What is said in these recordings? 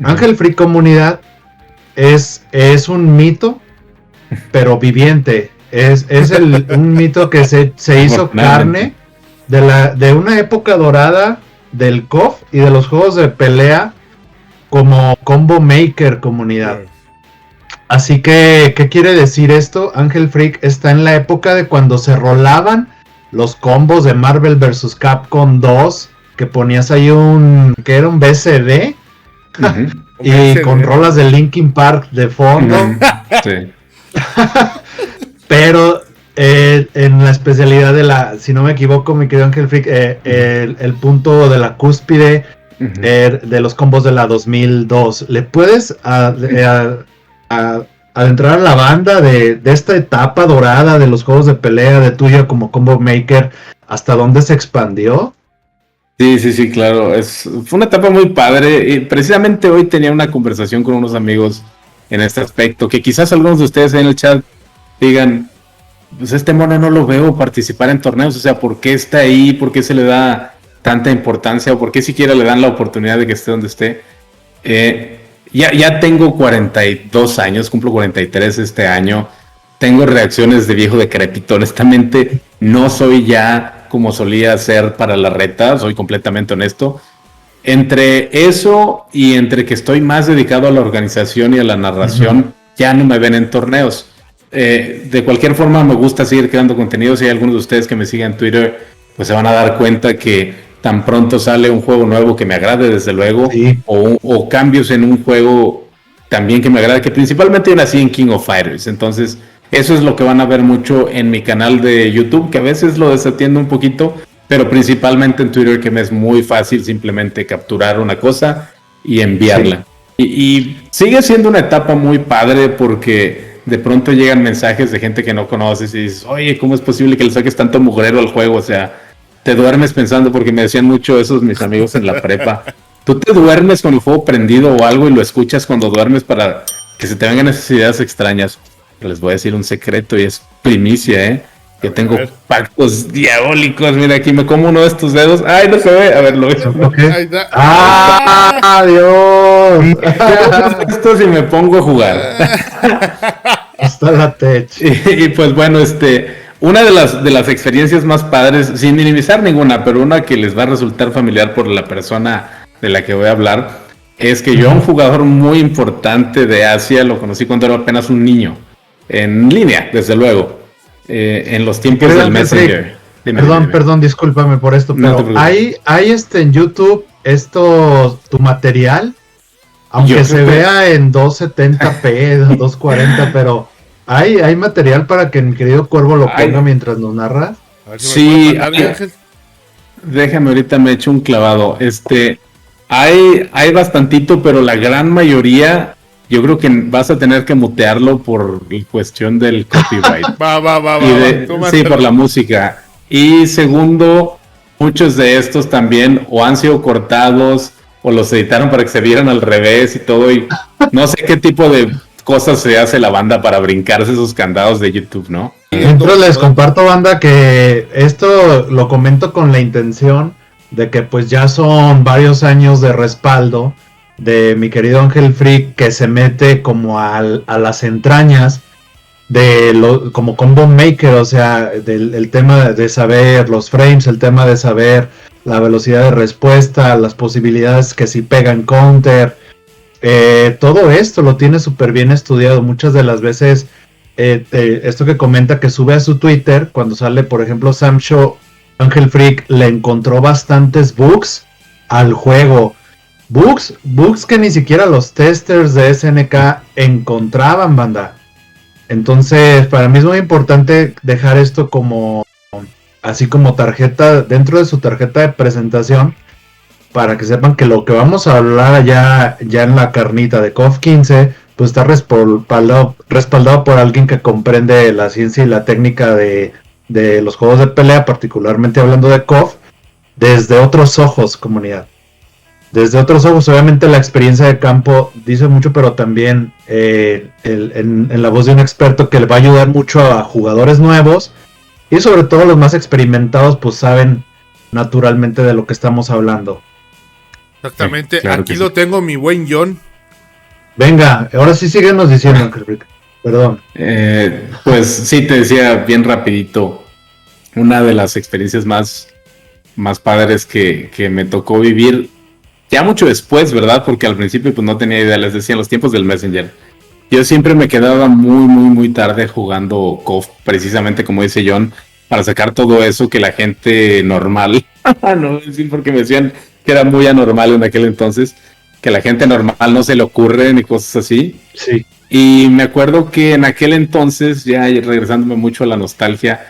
Ángel Freak Comunidad es un mito, pero viviente. Es un mito que se hizo carne de una época dorada del KOF y de los juegos de pelea como Combo Maker Comunidad. Así que, ¿qué quiere decir esto? Ángel Freak está en la época de cuando se rolaban los combos de Marvel vs. Capcom 2, que ponías ahí que era un BCD, y con rolas de Linkin Park de fondo. Sí. Pero en la especialidad si no me equivoco, mi querido Ángel Freak, el punto de la cúspide de los combos de la 2002. ¿Le puedes adentrar a la banda de esta etapa dorada de los juegos de pelea de tuyo como Combo Maker? ¿Hasta dónde se expandió? Sí, claro. Fue una etapa muy padre. Y precisamente hoy tenía una conversación con unos amigos en este aspecto, que quizás algunos de ustedes en el chat digan, pues este mono no lo veo participar en torneos, o sea, ¿por qué está ahí? ¿Por qué se le da tanta importancia? ¿O por qué siquiera le dan la oportunidad de que esté donde esté? Ya tengo 42 años, cumplo 43 este año, tengo reacciones de viejo decrépito, honestamente no soy ya como solía ser para la reta, soy completamente honesto. Entre eso y entre que estoy más dedicado a la organización y a la narración, ya no me ven en torneos. De cualquier forma me gusta seguir creando contenido. Si hay algunos de ustedes que me siguen en Twitter, pues se van a dar cuenta que tan pronto sale un juego nuevo que me agrade, desde luego, sí, o cambios en un juego también que me agrade, que principalmente yo nací en King of Fighters. Entonces eso es lo que van a ver mucho en mi canal de YouTube, que a veces lo desatiendo un poquito, pero principalmente en Twitter, que me es muy fácil simplemente capturar una cosa y enviarla. Sí. Y sigue siendo una etapa muy padre, porque de pronto llegan mensajes de gente que no conoces y dices, oye, ¿cómo es posible que le saques tanto mugrero al juego? O sea, te duermes pensando, porque me decían mucho esos mis amigos en la prepa. Tú te duermes con el juego prendido o algo y lo escuchas cuando duermes para que se te vengan esas ideas extrañas. Pero les voy a decir un secreto y es primicia, que tengo pactos diabólicos. Mira, aquí me como uno de estos dedos. Ay, no se ve. A ver, lo veo. Okay. ¡Ah, Dios! Esto si me pongo a jugar. Hasta la tech. Y pues bueno, una de las experiencias más padres, sin minimizar ninguna, pero una que les va a resultar familiar por la persona de la que voy a hablar, es que yo a un jugador muy importante de Asia lo conocí cuando era apenas un niño. En línea, desde luego. En los tiempos del Messenger. Perdón, discúlpame por esto, pero no hay en YouTube tu material, aunque se vea en 270p, 240, pero hay material para que mi querido Cuervo lo ponga mientras nos narra. Sí, déjame ahorita me echo un clavado. Hay bastantito, pero la gran mayoría yo creo que vas a tener que mutearlo por cuestión del copyright. Sí, por la música. Y segundo, muchos de estos también o han sido cortados o los editaron para que se vieran al revés y todo. Y no sé qué tipo de cosas se hace la banda para brincarse esos candados de YouTube, ¿no? Entonces les comparto, banda, que esto lo comento con la intención de que pues ya son varios años de respaldo de mi querido Ángel Freak, que se mete como a las entrañas de como Combo Maker, o sea, el tema de saber los frames, el tema de saber la velocidad de respuesta, las posibilidades que si pegan counter, todo esto lo tiene súper bien estudiado. Muchas de las veces esto que comenta que sube a su Twitter, cuando sale por ejemplo Sam Show, Ángel Freak le encontró bastantes bugs al juego. Bugs que ni siquiera los testers de SNK encontraban, banda. Entonces, para mí es muy importante dejar esto como así como tarjeta, dentro de su tarjeta de presentación, para que sepan que lo que vamos a hablar ya en la carnita de KOF 15, pues está respaldado por alguien que comprende la ciencia y la técnica de los juegos de pelea, particularmente hablando de KOF, desde otros ojos, comunidad. Desde otros ojos, obviamente la experiencia de campo dice mucho, pero también en la voz de un experto que le va a ayudar mucho a jugadores nuevos, y sobre todo los más experimentados pues saben naturalmente de lo que estamos hablando. Exactamente, claro aquí que lo sí. tengo, mi buen John. Venga, ahora sí síguenos diciendo, Uncle Rick. Perdón. Pues sí, te decía bien rapidito, una de las experiencias más padres que me tocó vivir ya mucho después, ¿verdad? Porque al principio pues no tenía idea, les decía, en los tiempos del Messenger. Yo siempre me quedaba muy tarde jugando KOF, precisamente como dice John, para sacar todo eso que la gente normal, no voy a decir porque me decían que era muy anormal en aquel entonces, que la gente normal no se le ocurre ni cosas así. Sí. Y me acuerdo que en aquel entonces, ya regresándome mucho a la nostalgia,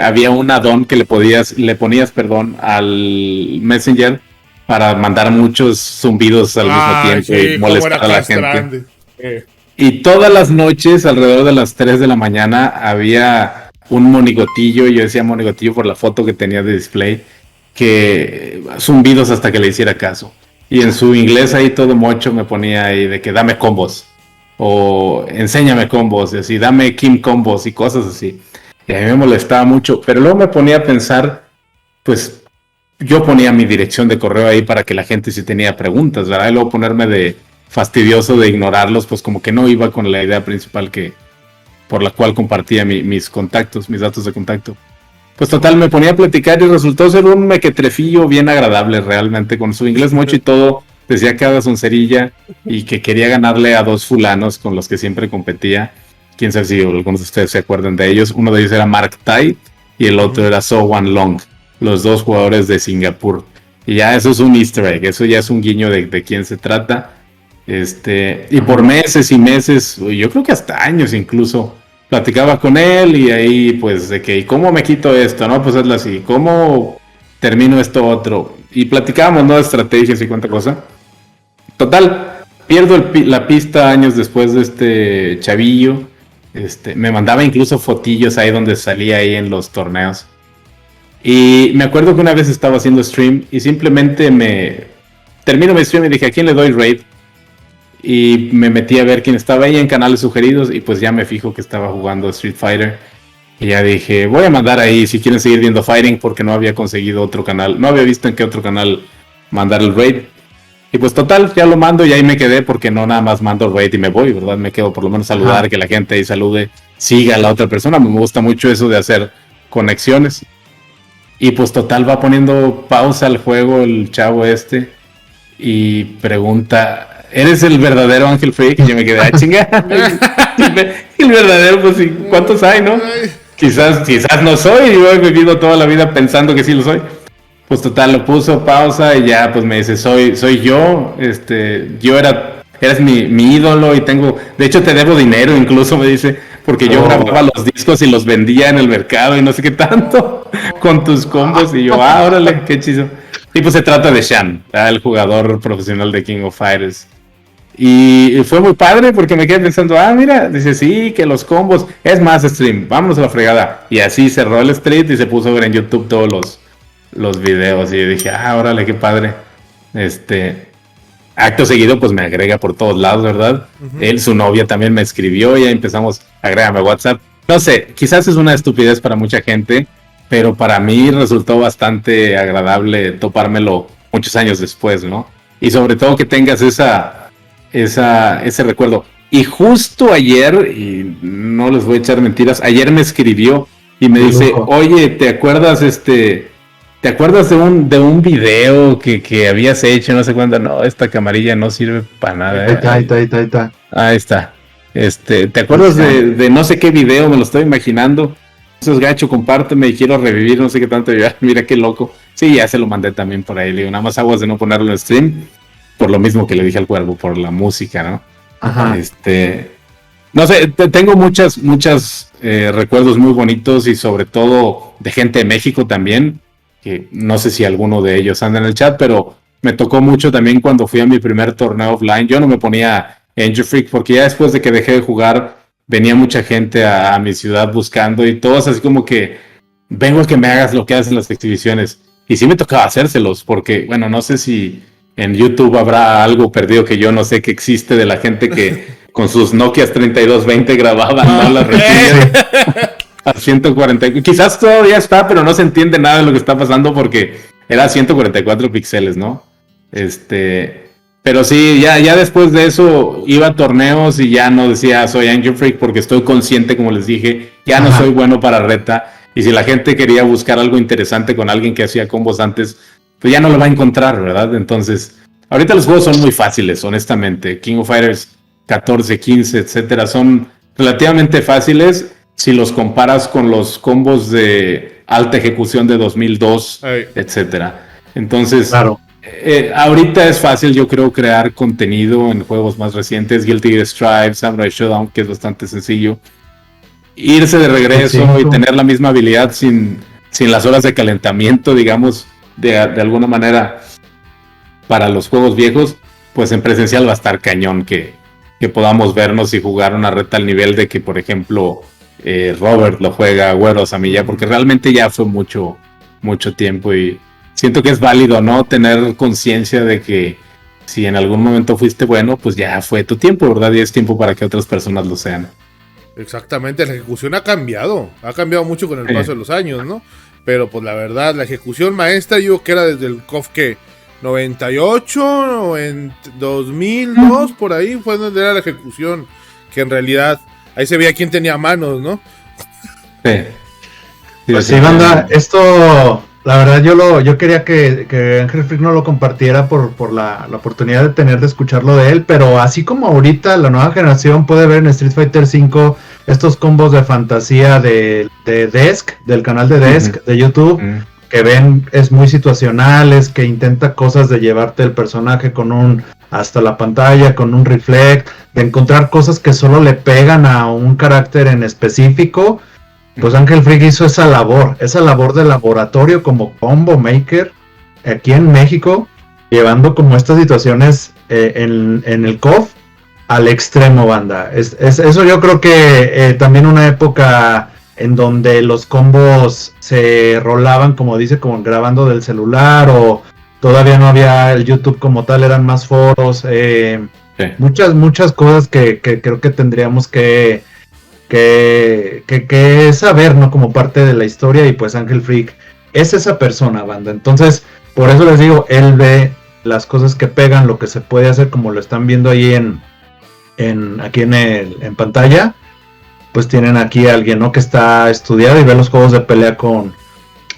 había un add-on que le ponías, perdón, al Messenger para mandar muchos zumbidos al mismo tiempo y Sí, cómo era molestar a la gente. castrante. Y todas las noches, alrededor de las 3 de la mañana, había un monigotillo, yo decía monigotillo por la foto que tenía de display, que zumbidos hasta que le hiciera caso. Y en su inglés ahí todo mocho me ponía ahí de que dame combos, o enséñame combos, y así, dame Kim combos y cosas así. Y a mí me molestaba mucho, pero luego me ponía a pensar, pues yo ponía mi dirección de correo ahí para que la gente si tenía preguntas, ¿verdad? Y luego ponerme de fastidioso de ignorarlos, pues como que no iba con la idea principal que por la cual compartía mis contactos, mis datos de contacto. Pues total, me ponía a platicar y resultó ser un mequetrefillo bien agradable realmente, con su inglés mucho y todo, decía cada soncerilla y que quería ganarle a dos fulanos con los que siempre competía. Quién sabe si algunos de ustedes se acuerdan de ellos. Uno de ellos era Mark Tai y el otro era So Wan Long, los dos jugadores de Singapur. Y ya eso es un easter egg, eso ya es un guiño de quién se trata. Y por meses y meses, yo creo que hasta años incluso, platicaba con él y ahí pues de que, ¿y cómo me quito esto? No, pues hazlo así, ¿cómo termino esto otro? Y platicábamos, ¿no? De estrategias y cuánta cosa. Total, pierdo la pista años después de este chavillo. Me mandaba incluso fotillos ahí donde salía ahí en los torneos. Y me acuerdo que una vez estaba haciendo stream y simplemente termino mi stream y dije, ¿a quién le doy raid? Y me metí a ver quién estaba ahí en canales sugeridos y pues ya me fijo que estaba jugando Street Fighter. Y ya dije, voy a mandar ahí si quieren seguir viendo Fighting porque no había conseguido otro canal. No había visto en qué otro canal mandar el raid. Y pues total, ya lo mando y ahí me quedé porque no nada más mando el raid y me voy, ¿verdad? Me quedo por lo menos saludar, que la gente ahí salude, siga a la otra persona. Me gusta mucho eso de hacer conexiones. Y pues total va poniendo pausa al juego el chavo y pregunta, ¿eres el verdadero Ángel Freak? Y yo me quedé, chinga. El verdadero, pues sí, ¿cuántos hay, no? Quizás no soy, yo he vivido toda la vida pensando que sí lo soy. Pues total, lo puso pausa y ya pues me dice, soy yo, eres mi ídolo y de hecho te debo dinero incluso, me dice, porque yo grababa los discos y los vendía en el mercado y no sé qué tanto, con tus combos, y yo, órale, qué chido. Y pues se trata de Shan, el jugador profesional de King of Fighters. Y fue muy padre porque me quedé pensando, mira, dice, sí, que los combos, es más stream, vámonos a la fregada. Y así cerró el street y se puso a ver en YouTube todos los videos y dije, órale, qué padre. Acto seguido pues me agrega por todos lados, ¿verdad? Él, su novia también me escribió y ya empezamos, agrégame a WhatsApp. No sé, quizás es una estupidez para mucha gente, pero para mí resultó bastante agradable topármelo muchos años después, ¿no? Y sobre todo que tengas ese recuerdo. Y justo ayer, y no les voy a echar mentiras, ayer me escribió y me dice, oye, ¿te acuerdas ¿te acuerdas de un video que habías hecho? No sé cuándo. No, esta camarilla no sirve para nada. Ahí está. Ahí está. ¿Te acuerdas de no sé qué video? Me lo estoy imaginando. Eso es gacho, compárteme y quiero revivir no sé qué tanto. Ya, mira qué loco. Sí, ya se lo mandé también por ahí. Le digo, nada más aguas de no ponerlo en stream. Por lo mismo que le dije al cuervo, por la música, ¿no? Ajá. No sé, tengo muchos recuerdos muy bonitos y sobre todo de gente de México también, que no sé si alguno de ellos anda en el chat, pero me tocó mucho también cuando fui a mi primer torneo offline. Yo no me ponía Angel Freak porque ya después de que dejé de jugar venía mucha gente a mi ciudad buscando y todos así como que vengo a que me hagas lo que hacen las exhibiciones. Y sí me tocaba hacérselos porque, bueno, no sé si en YouTube habrá algo perdido que yo no sé que existe de la gente que con sus Nokias 3220 grababan, ¿no? Las retillas a 140. Quizás todavía está, pero no se entiende nada de lo que está pasando porque era 144 píxeles, ¿no? Pero sí, ya después de eso iba a torneos y ya no decía soy Angel Freak porque estoy consciente, como les dije, ya no soy bueno para reta. Y si la gente quería buscar algo interesante con alguien que hacía combos antes, pues ya no lo va a encontrar, ¿verdad? Entonces, ahorita los juegos son muy fáciles, honestamente. King of Fighters 14, 15, etcétera, son relativamente fáciles si los comparas con los combos de alta ejecución de 2002, etcétera. Entonces, claro. Ahorita es fácil, yo creo, crear contenido en juegos más recientes, Guilty Gear Strive, Samurai Shodown, que es bastante sencillo. Irse de regreso y tener la misma habilidad sin las horas de calentamiento, digamos, de alguna manera para los juegos viejos, pues en presencial va a estar cañón que podamos vernos y jugar una reta al nivel de que, por ejemplo, Robert lo juega, Güero Samilla, porque realmente ya fue mucho tiempo y siento que es válido, ¿no? Tener conciencia de que si en algún momento fuiste bueno, pues ya fue tu tiempo, ¿verdad? Y es tiempo para que otras personas lo sean. Exactamente, la ejecución ha cambiado mucho con el paso de los años, ¿no? Pero pues la verdad, la ejecución maestra yo que era desde el KOF que 98, en 2002, por ahí fue donde era la ejecución, que en realidad ahí se veía quién tenía manos, ¿no? Sí. Pues sí, banda, esto... La verdad yo quería que Ángel Freak no lo compartiera por la oportunidad de escucharlo de él, pero así como ahorita la nueva generación puede ver en Street Fighter V estos combos de fantasía de Desk, del canal de Desk de YouTube, que ven es muy situacionales, que intenta cosas de llevarte el personaje hasta la pantalla, con un reflect, de encontrar cosas que solo le pegan a un carácter en específico. Pues Ángel Freak hizo esa labor de laboratorio como combo maker aquí en México, llevando como estas situaciones en el KOF al extremo, banda. Eso yo creo que también una época en donde los combos se rolaban, como dice, como grabando del celular, o todavía no había el YouTube como tal, eran más foros, muchas cosas que creo que tendríamos que saber, ¿no? Como parte de la historia, y pues Ángel Freak es esa persona, banda. Entonces, por eso les digo, él ve las cosas que pegan, lo que se puede hacer, como lo están viendo ahí aquí en pantalla. Pues tienen aquí a alguien, ¿no? Que está estudiado y ve los juegos de pelea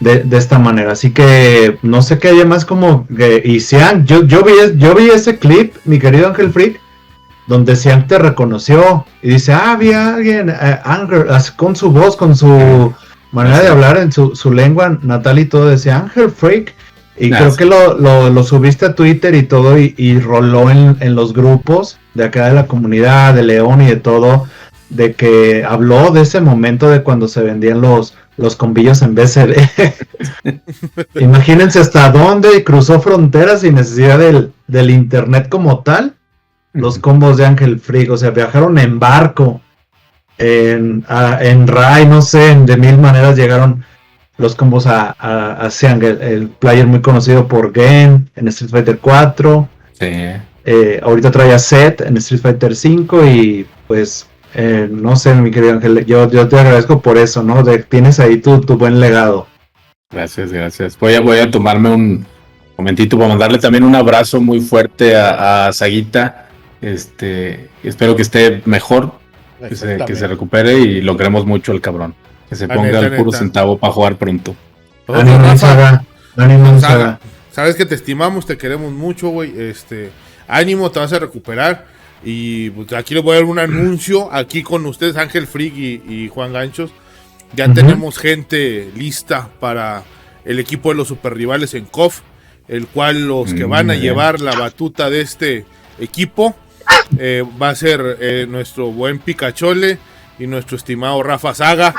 de esta manera. Así que no sé qué haya más como y Xiang, yo vi ese clip, mi querido Ángel Freak, donde Xiang te reconoció y dice, había alguien, con su voz, con su manera de hablar, en su lengua natal y todo, decía Ángel Freak, y creo que lo subiste a Twitter y todo, y roló en los grupos de acá de la comunidad, de León y de todo, de que habló de ese momento de cuando se vendían los combillos en BCD. Imagínense hasta dónde cruzó fronteras sin necesidad del internet como tal. Los combos de Ángel Freak, o sea, viajaron en barco, en Rai, no sé, de mil maneras llegaron los combos a Xiang, el player muy conocido por Gen en Street Fighter 4. Sí. Ahorita trae a Seth en Street Fighter 5 y pues no sé, mi querido Ángel, yo te agradezco por eso, ¿no? Tienes ahí tu buen legado. Gracias. Voy a tomarme un momentito para mandarle también un abrazo muy fuerte a Saguita. Espero que esté mejor, que se recupere, y lo queremos mucho el cabrón, que se ponga el puro centavo para jugar pronto. Ánimo, Saga. Sabes que te estimamos, te queremos mucho, güey. Ánimo, te vas a recuperar. Y pues, aquí les voy a dar un anuncio aquí con ustedes, Ángel Freak y Juan Ganchos. Ya tenemos gente lista para el equipo de los super rivales en KOF, el cual los que van a llevar la batuta de este equipo va a ser nuestro buen Picachole y nuestro estimado Rafa Saga.